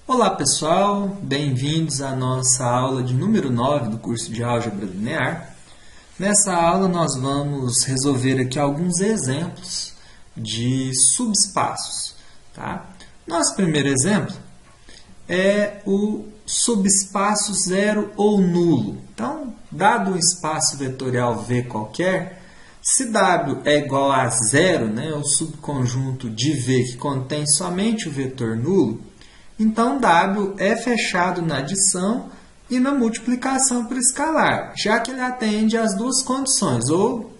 Olá pessoal, bem-vindos à nossa aula de número 9 do curso de Álgebra Linear. Nessa aula nós vamos resolver aqui alguns exemplos de subespaços. Tá? Nosso primeiro exemplo é o subespaço zero ou nulo. Então, dado um espaço vetorial V qualquer, se W é igual a zero, né, o subconjunto de V que contém somente o vetor nulo, então W é fechado na adição e na multiplicação por escalar, já que ele atende às duas condições, ou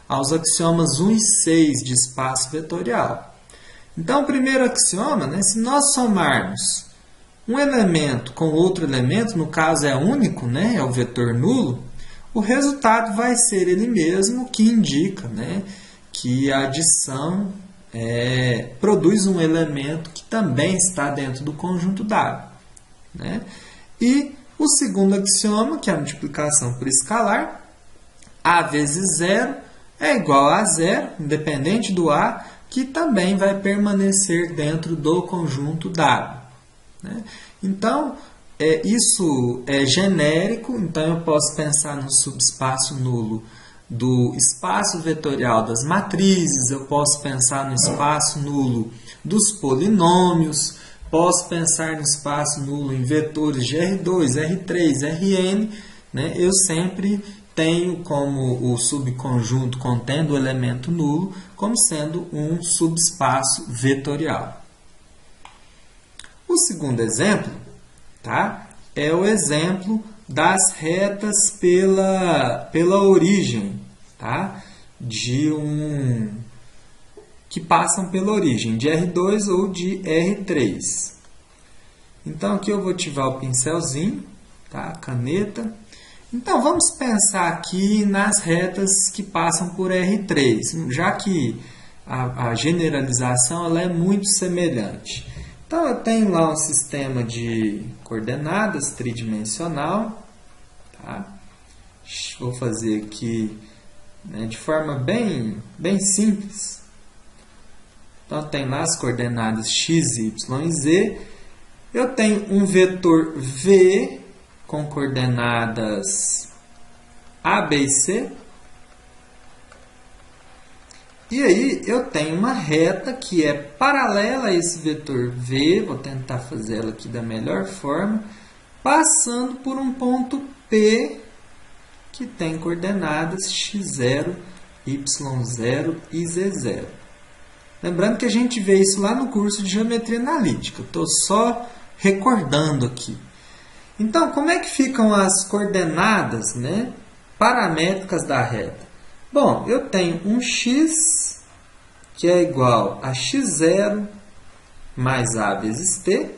aos axiomas 1 e 6 de espaço vetorial. Então, o primeiro axioma, se nós somarmos um elemento com outro elemento, no caso é único, é o vetor nulo, o resultado vai ser ele mesmo, que indica que a adição produz um elemento que também está dentro do conjunto W. E o segundo axioma, que é a multiplicação por escalar, A vezes zero é igual a zero, independente do A, que também vai permanecer dentro do conjunto W. Então, isso é genérico, então eu posso pensar no subespaço nulo do espaço vetorial das matrizes, eu posso pensar no espaço nulo dos polinômios, posso pensar no espaço nulo em vetores de R2, R3, Rn. Eu sempre tenho como o subconjunto contendo o elemento nulo como sendo um subespaço vetorial. O segundo exemplo é o exemplo das retas pela origem, que passam pela origem de R2 ou de R3. Então, aqui eu vou ativar o pincelzinho, a caneta. Então, vamos pensar aqui nas retas que passam por R3, já que a generalização ela é muito semelhante. Então, eu tenho lá um sistema de coordenadas tridimensional. Vou fazer aqui de forma bem simples. Então, eu tenho lá as coordenadas x, y e z. Eu tenho um vetor V com coordenadas A, B e C. E aí, eu tenho uma reta que é paralela a esse vetor V, vou tentar fazer ela aqui da melhor forma, passando por um ponto P, que tem coordenadas x0, y0 e z0. Lembrando que a gente vê isso lá no curso de Geometria Analítica, estou só recordando aqui. Então, como é que ficam as coordenadas paramétricas da reta? Bom, eu tenho um x, que é igual a x0 mais a vezes t.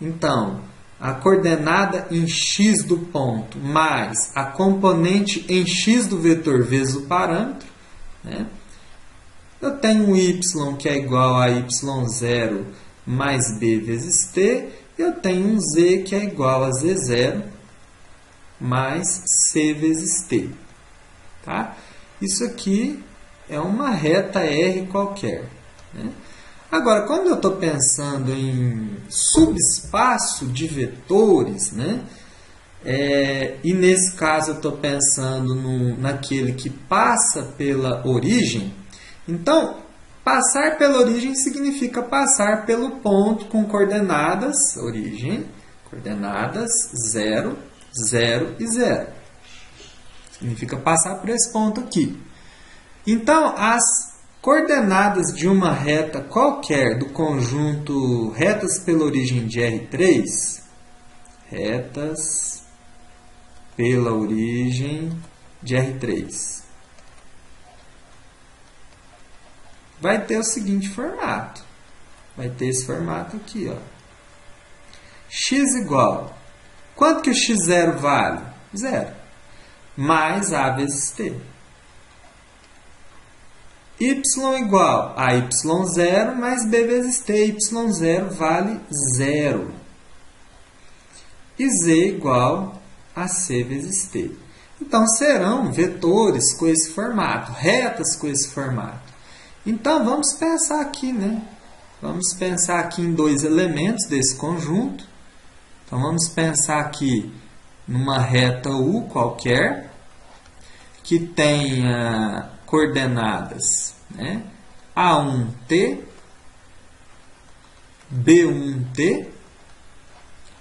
Então, a coordenada em x do ponto mais a componente em x do vetor vezes o parâmetro. Eu tenho um y, que é igual a y0 mais b vezes t. Eu tenho um z, que é igual a z0 mais c vezes t. Isso aqui é uma reta R qualquer. Agora, quando eu estou pensando em subespaço de vetores, e nesse caso eu estou pensando naquele que passa pela origem, então, passar pela origem significa passar pelo ponto com coordenadas, origem, coordenadas 0, 0 e 0. Significa passar por esse ponto aqui. Então, as coordenadas de uma reta qualquer do conjunto retas pela origem de R3, retas pela origem de R3, vai ter o seguinte formato. Vai ter esse formato aqui. X igual. Quanto que o x0 vale? 0. Mais A vezes t. Y igual a y0 mais b vezes t. y0 vale 0. E z igual a c vezes t. Então, serão vetores com esse formato, retas com esse formato. Então, vamos pensar aqui, Vamos pensar aqui em dois elementos desse conjunto. Então, vamos pensar aqui numa reta U qualquer, que tenha coordenadas, né, A1T, B1T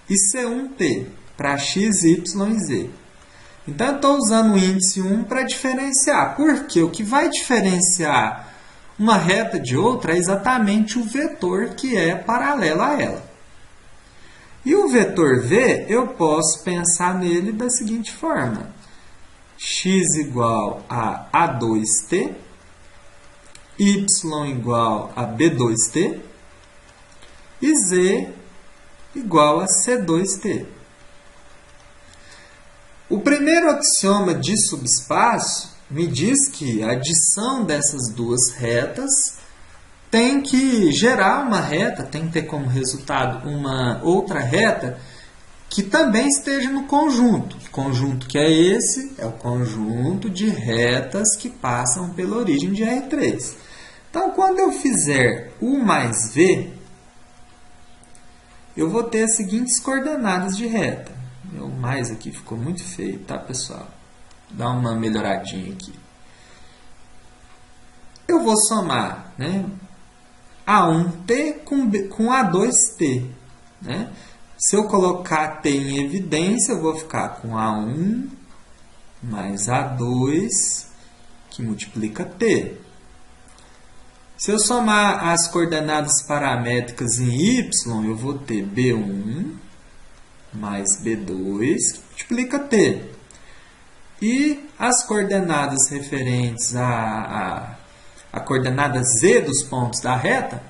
e C1T, para x, y e z. Então, eu estou usando o índice 1 para diferenciar. Por quê? O que vai diferenciar uma reta de outra é exatamente o vetor que é paralelo a ela. E o vetor V, eu posso pensar nele da seguinte forma. X igual a A2T, Y igual a B2T e Z igual a C2T. O primeiro axioma de subespaço me diz que a adição dessas duas retas tem que gerar uma reta, tem que ter como resultado uma outra reta que também esteja no conjunto. O conjunto que é esse é o conjunto de retas que passam pela origem de R3. Então, quando eu fizer U mais V, eu vou ter as seguintes coordenadas de reta. O mais aqui ficou muito feio, tá, pessoal? Dá uma melhoradinha aqui. Eu vou somar, né, A1T com A2T. Né? Se eu colocar T em evidência, eu vou ficar com A1 mais A2, que multiplica T. Se eu somar as coordenadas paramétricas em Y, eu vou ter B1 mais B2, que multiplica T. E as coordenadas referentes a coordenada Z dos pontos da reta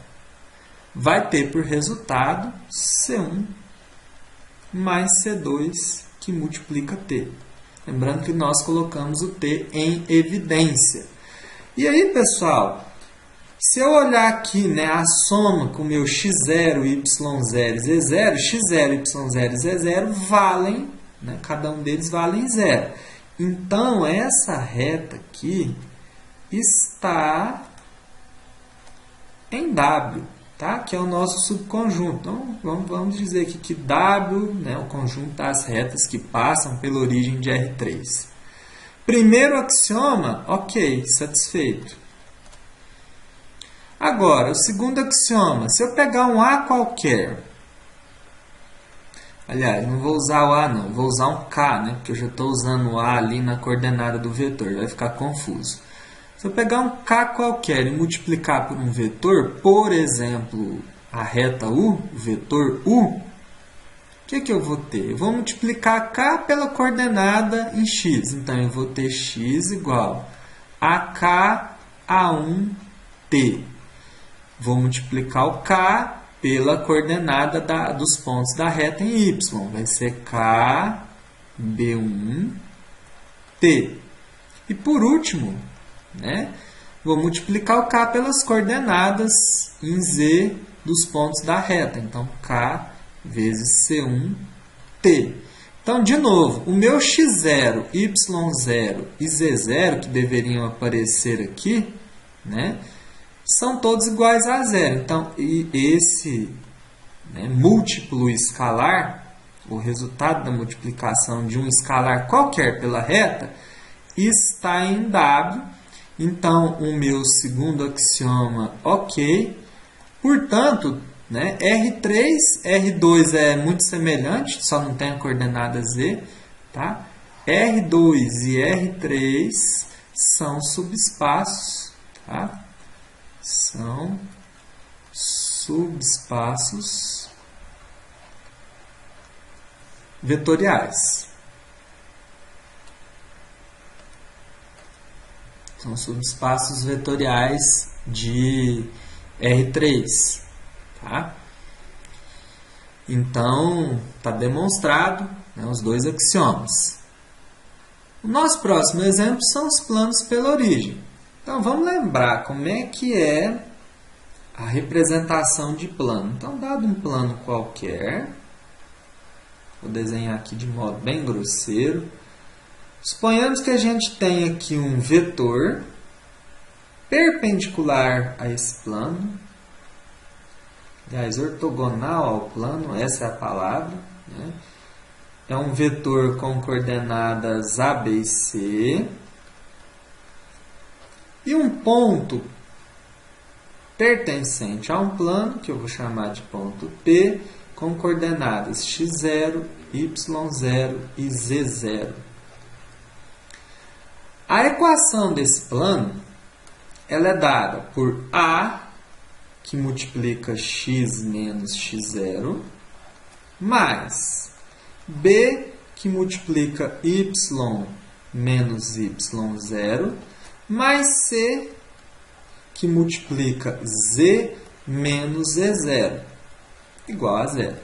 vai ter por resultado C1 mais C2, que multiplica T. Lembrando que nós colocamos o T em evidência. E aí, pessoal, se eu olhar aqui, né, a soma com o meu x0, y0 e z0, x0, y0 e z0 valem, né, cada um deles vale 0. Então, essa reta aqui está em W, tá? Que é o nosso subconjunto. Então, vamos dizer aqui que W, né, o conjunto das retas que passam pela origem de R3. Primeiro axioma, ok, satisfeito. Agora, o segundo axioma, se eu pegar um A qualquer, aliás, não vou usar o A não, vou usar um K, né, porque eu já estou usando o A ali na coordenada do vetor, vai ficar confuso. Se eu pegar um K qualquer e multiplicar por um vetor, por exemplo, a reta U, o vetor U, o que eu vou ter? Eu vou multiplicar K pela coordenada em X. Então, eu vou ter X igual a K A1T. Vou multiplicar o K pela coordenada dos pontos da reta em Y. Vai ser K B1T. E, por último, né, vou multiplicar o K pelas coordenadas em Z dos pontos da reta. Então, K vezes C1T. Então, de novo, o meu x0, y0 e z0, que deveriam aparecer aqui, né, são todos iguais a zero. Então, esse, né, múltiplo escalar, o resultado da multiplicação de um escalar qualquer pela reta, está em W. Então, o meu segundo axioma, ok. Portanto, né, R3, R2 é muito semelhante, só não tem a coordenada Z. Tá? R2 e R3 são subespaços. Tá? São subespaços vetoriais. São subespaços vetoriais de R3. Tá? Então, está demonstrado, né, os dois axiomas. O nosso próximo exemplo são os planos pela origem. Então, vamos lembrar como é que é a representação de plano. Então, dado um plano qualquer, vou desenhar aqui de modo bem grosseiro. Suponhamos que a gente tem aqui um vetor perpendicular a esse plano, aliás, ortogonal ao plano, essa é a palavra, né? É um vetor com coordenadas A, B e C. E um ponto pertencente a um plano, que eu vou chamar de ponto P, com coordenadas x0, y0 e z0. A equação desse plano ela é dada por A, que multiplica x menos x0, mais B, que multiplica y menos y0, mais C, que multiplica z menos z0, igual a zero.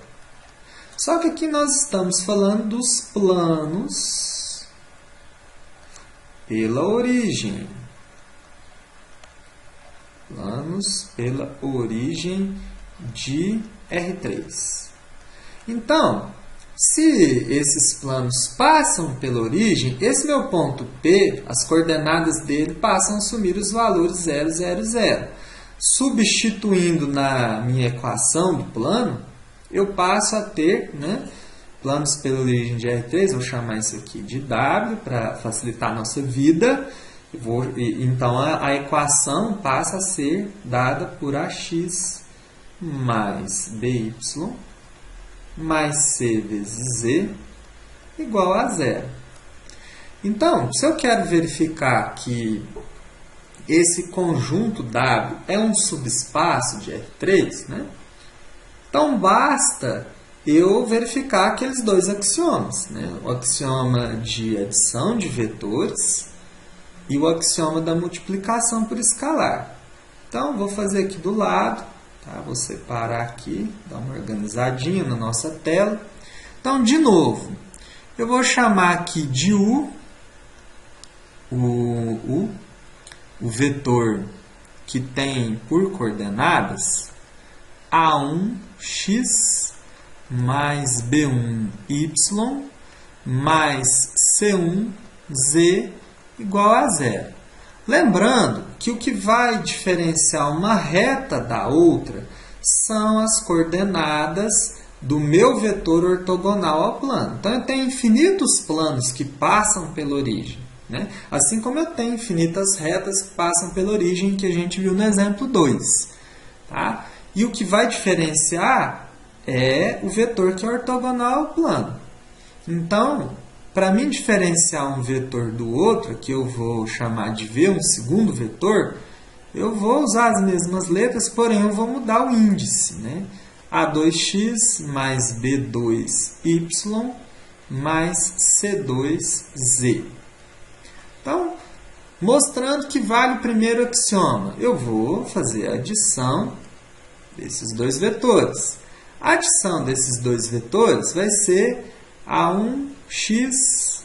Só que aqui nós estamos falando dos planos pela origem. Planos pela origem de R3. Então, se esses planos passam pela origem, esse meu ponto P, as coordenadas dele passam a assumir os valores 0, 0, 0. Substituindo na minha equação do plano, eu passo a ter, né, planos pela origem de R3, vou chamar isso aqui de W, para facilitar a nossa vida. Então, a equação passa a ser dada por AX mais BY mais C vezes Z igual a zero. Então, se eu quero verificar que esse conjunto W é um subespaço de R3, né? Então, basta eu verificar aqueles dois axiomas, né? O axioma de adição de vetores e o axioma da multiplicação por escalar. Então, vou fazer aqui do lado. Tá? Vou separar aqui, dar uma organizadinha na nossa tela. Então, de novo, eu vou chamar aqui de U, o vetor que tem por coordenadas A1x mais B1y mais C1z igual a zero. Lembrando que o que vai diferenciar uma reta da outra são as coordenadas do meu vetor ortogonal ao plano. Então, eu tenho infinitos planos que passam pela origem, né? Assim como eu tenho infinitas retas que passam pela origem, que a gente viu no exemplo 2. Tá? E o que vai diferenciar é o vetor que é ortogonal ao plano. Então, para mim diferenciar um vetor do outro, que eu vou chamar de V, um segundo vetor, eu vou usar as mesmas letras, porém eu vou mudar o índice, né? A2x mais B2y mais C2z. Então, mostrando que vale o primeiro axioma, eu vou fazer a adição desses dois vetores. A adição desses dois vetores vai ser A1x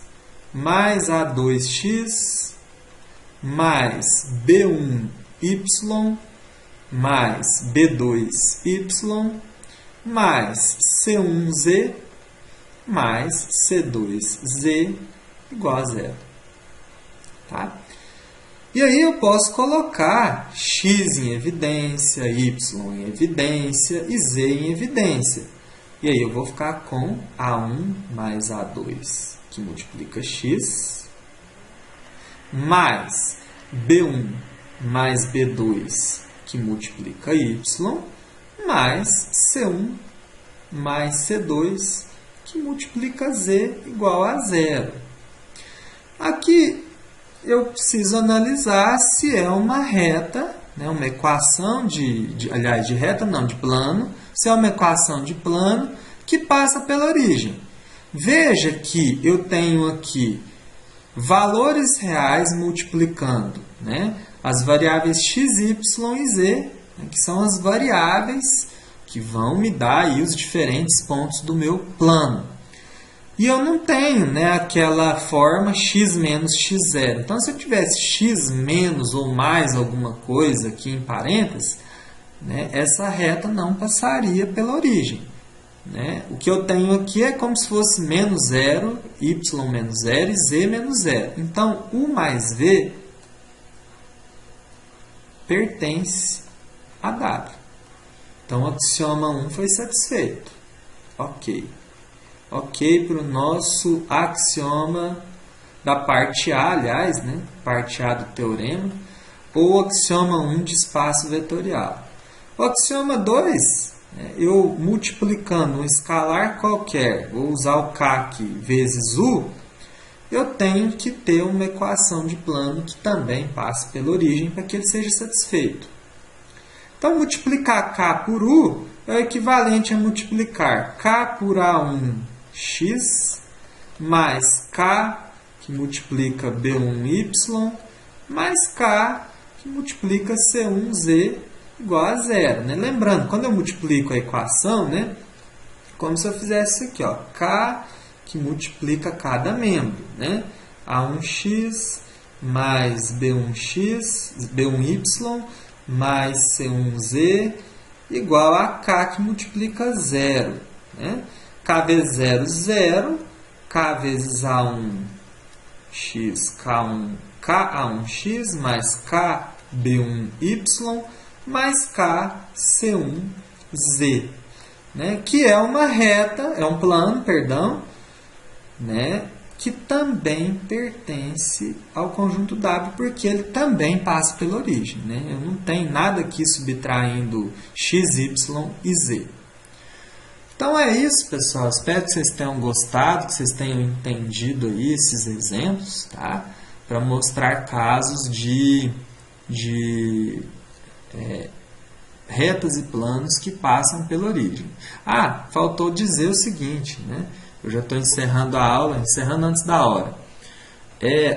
mais A2x mais B1y mais B2y mais C1z mais C2z igual a zero. Tá? E aí eu posso colocar x em evidência, y em evidência e z em evidência. E aí eu vou ficar com A1 mais A2, que multiplica x, mais B1 mais B2, que multiplica y, mais C1 mais C2, que multiplica z igual a zero. Aqui eu preciso analisar se é uma reta, né, uma equação de reta não, de plano, se é uma equação de plano que passa pela origem. Veja que eu tenho aqui valores reais multiplicando, né, as variáveis x, y e z, né, que são as variáveis que vão me dar aí os diferentes pontos do meu plano. E eu não tenho, né, aquela forma x menos x0. Então, se eu tivesse x menos ou mais alguma coisa aqui em parênteses, né, essa reta não passaria pela origem. Né? O que eu tenho aqui é como se fosse menos 0, y menos 0 e z menos 0. Então, u mais v pertence a w. Então, o axioma 1 foi satisfeito. Ok. Ok para o nosso axioma da parte A, aliás, né? Parte A do teorema, ou o axioma 1 de espaço vetorial. O axioma 2, eu multiplicando um escalar qualquer, vou usar o k aqui, vezes u, eu tenho que ter uma equação de plano que também passe pela origem para que ele seja satisfeito. Então, multiplicar k por u é o equivalente a multiplicar k por A1x mais k, que multiplica B1y, mais k, que multiplica C1z, igual a zero. Né? Lembrando, quando eu multiplico a equação, né, como se eu fizesse isso aqui, ó, k que multiplica cada membro. Né? A1x mais B1x, B1y mais C1z igual a k que multiplica zero. Né? K vezes 0, 0. K vezes A1x, Ka1x mais KB1y mais KC1z. Né? Que é uma reta, é um plano, perdão, né? Que também pertence ao conjunto W, porque ele também passa pela origem. Né? Eu não tenho nada aqui subtraindo x, y e z. Então é isso, pessoal. Espero que vocês tenham gostado, que vocês tenham entendido aí esses exemplos, tá? Para mostrar casos de retas e planos que passam pela origem. Ah, faltou dizer o seguinte, né? Eu já estou encerrando a aula, encerrando antes da hora.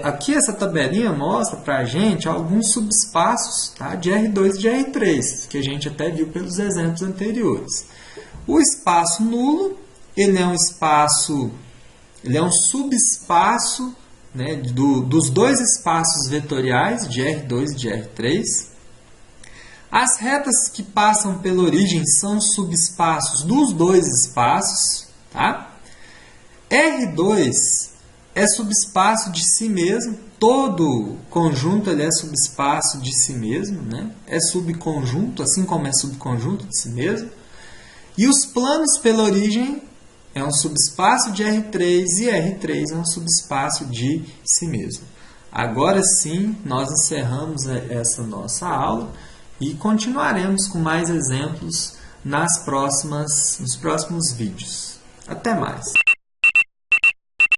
Aqui essa tabelinha mostra para a gente alguns subespaços, tá, de R2 e de R3, que a gente até viu pelos exemplos anteriores. O espaço nulo, ele é um subespaço, né, dos dois espaços vetoriais, de R2 e de R3. As retas que passam pela origem são subespaços dos dois espaços, tá? R2 é subespaço de si mesmo, todo conjunto ele é subespaço de si mesmo, né? É subconjunto, assim como é subconjunto de si mesmo. E os planos pela origem é um subespaço de R3 e R3 é um subespaço de si mesmo. Agora sim, nós encerramos essa nossa aula e continuaremos com mais exemplos nos próximos vídeos. Até mais!